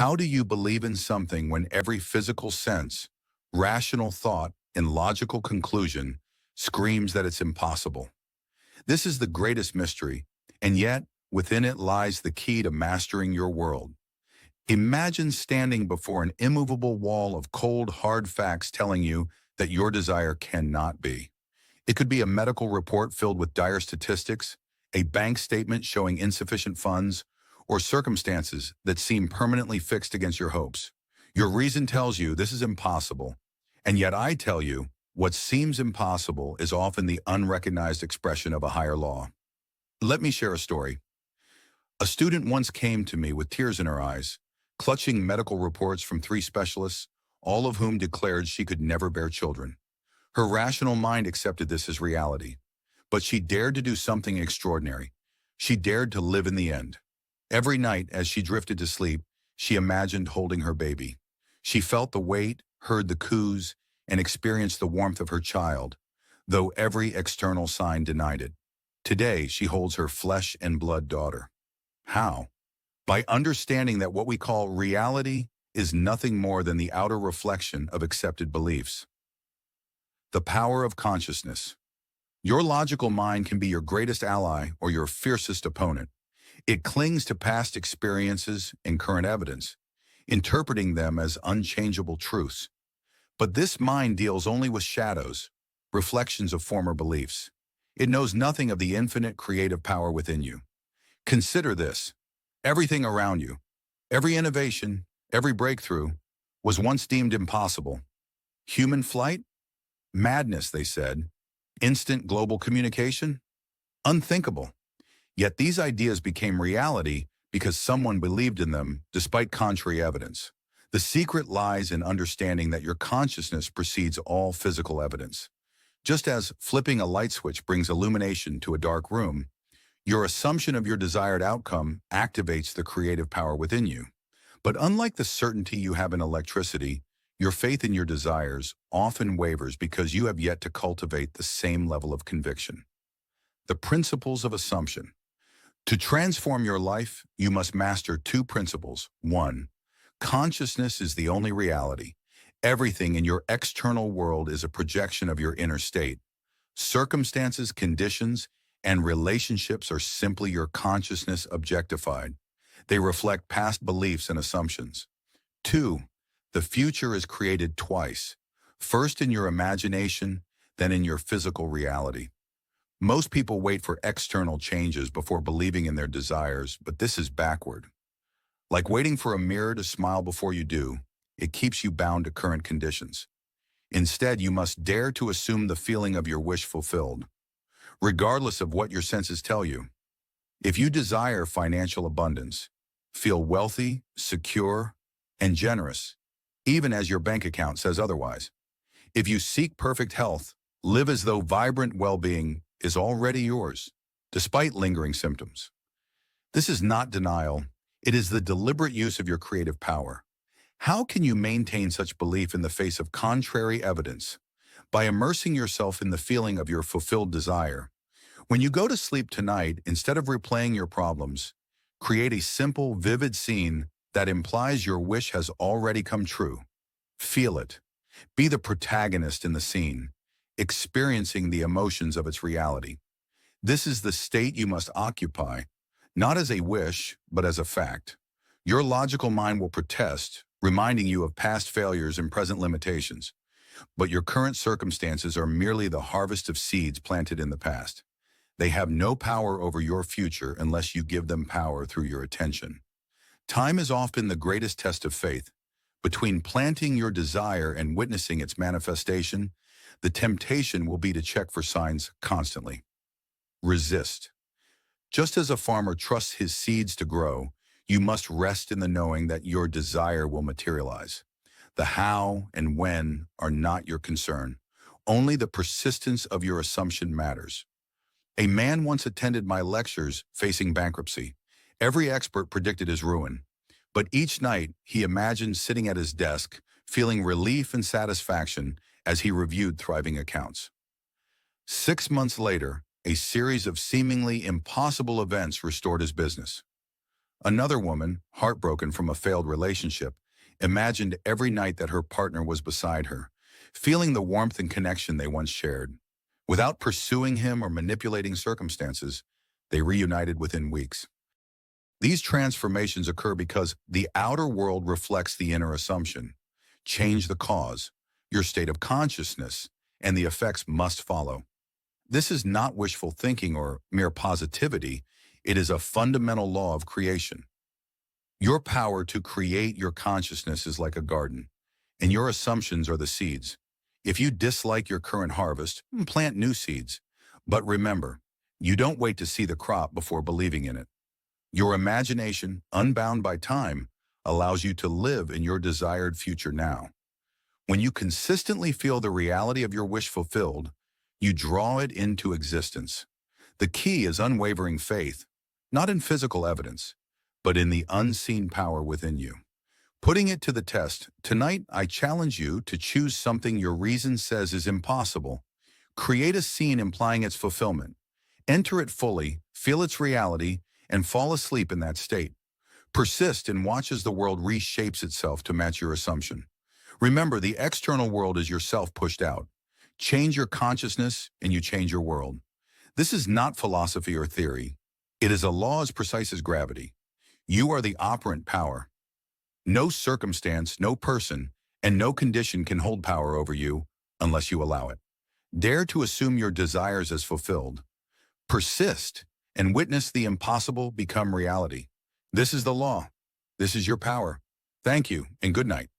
How do you believe in something when every physical sense, rational thought, and logical conclusion screams that it's impossible? This is the greatest mystery, and yet within it lies the key to mastering your world. Imagine standing before an immovable wall of cold, hard facts telling you that your desire cannot be. It could be a medical report filled with dire statistics, a bank statement showing insufficient funds, or circumstances that seem permanently fixed against your hopes. Your reason tells you this is impossible, and yet I tell you what seems impossible is often the unrecognized expression of a higher law. Let me share a story. A student once came to me with tears in her eyes, clutching medical reports from 3 specialists, all of whom declared she could never bear children. Her rational mind accepted this as reality, but she dared to do something extraordinary. She dared to live in the end. Every night, as she drifted to sleep, she imagined holding her baby. She felt the weight, heard the coos, and experienced the warmth of her child, though every external sign denied it. Today, she holds her flesh and blood daughter. How? By understanding that what we call reality is nothing more than the outer reflection of accepted beliefs. The power of consciousness. Your logical mind can be your greatest ally or your fiercest opponent. It clings to past experiences and current evidence, interpreting them as unchangeable truths. But this mind deals only with shadows, reflections of former beliefs. It knows nothing of the infinite creative power within you. Consider this. Everything around you, every innovation, every breakthrough, was once deemed impossible. Human flight? Madness, they said. Instant global communication? Unthinkable. Yet these ideas became reality because someone believed in them despite contrary evidence. The secret lies in understanding that your consciousness precedes all physical evidence. Just as flipping a light switch brings illumination to a dark room, your assumption of your desired outcome activates the creative power within you. But unlike the certainty you have in electricity, your faith in your desires often wavers because you have yet to cultivate the same level of conviction. The principles of assumption. To transform your life, you must master 2 principles. 1. Consciousness is the only reality. Everything in your external world is a projection of your inner state. Circumstances, conditions, and relationships are simply your consciousness objectified. They reflect past beliefs and assumptions. 2. The future is created twice, first in your imagination, then in your physical reality. Most people wait for external changes before believing in their desires, but this is backward. Like waiting for a mirror to smile before you do, it keeps you bound to current conditions. Instead, you must dare to assume the feeling of your wish fulfilled, regardless of what your senses tell you. If you desire financial abundance, feel wealthy, secure, and generous, even as your bank account says otherwise. If you seek perfect health, live as though vibrant well-being is already yours, despite lingering symptoms. This is not denial. It is the deliberate use of your creative power. How can you maintain such belief in the face of contrary evidence? By immersing yourself in the feeling of your fulfilled desire. When you go to sleep tonight, instead of replaying your problems, create a simple, vivid scene that implies your wish has already come true. Feel it. Be the protagonist in the scene, experiencing the emotions of its reality. This is the state you must occupy, not as a wish, but as a fact. Your logical mind will protest, reminding you of past failures and present limitations. But your current circumstances are merely the harvest of seeds planted in the past. They have no power over your future unless you give them power through your attention. Time is often the greatest test of faith. Between planting your desire and witnessing its manifestation, the temptation will be to check for signs constantly. Resist. Just as a farmer trusts his seeds to grow, you must rest in the knowing that your desire will materialize. The how and when are not your concern. Only the persistence of your assumption matters. A man once attended my lectures facing bankruptcy. Every expert predicted his ruin. But each night, he imagined sitting at his desk, feeling relief and satisfaction as he reviewed thriving accounts. 6 months later, a series of seemingly impossible events restored his business. Another woman, heartbroken from a failed relationship, imagined every night that her partner was beside her, feeling the warmth and connection they once shared. Without pursuing him or manipulating circumstances, they reunited within weeks. These transformations occur because the outer world reflects the inner assumption. Change the cause, your state of consciousness, and the effects must follow. This is not wishful thinking or mere positivity. It is a fundamental law of creation. Your power to create your consciousness is like a garden, and your assumptions are the seeds. If you dislike your current harvest, plant new seeds. But remember, you don't wait to see the crop before believing in it. Your imagination, unbound by time, allows you to live in your desired future now. When you consistently feel the reality of your wish fulfilled, you draw it into existence. The key is unwavering faith, not in physical evidence, but in the unseen power within you. Putting it to the test, tonight I challenge you to choose something your reason says is impossible. Create a scene implying its fulfillment. Enter it fully, feel its reality, and fall asleep in that state. Persist and watch as the world reshapes itself to match your assumption. Remember, the external world is yourself pushed out. Change your consciousness and you change your world. This is not philosophy or theory. It is a law as precise as gravity. You are the operant power. No circumstance, no person, and no condition can hold power over you unless you allow it. Dare to assume your desires as fulfilled. Persist and witness the impossible become reality. This is the law. This is your power. Thank you and good night.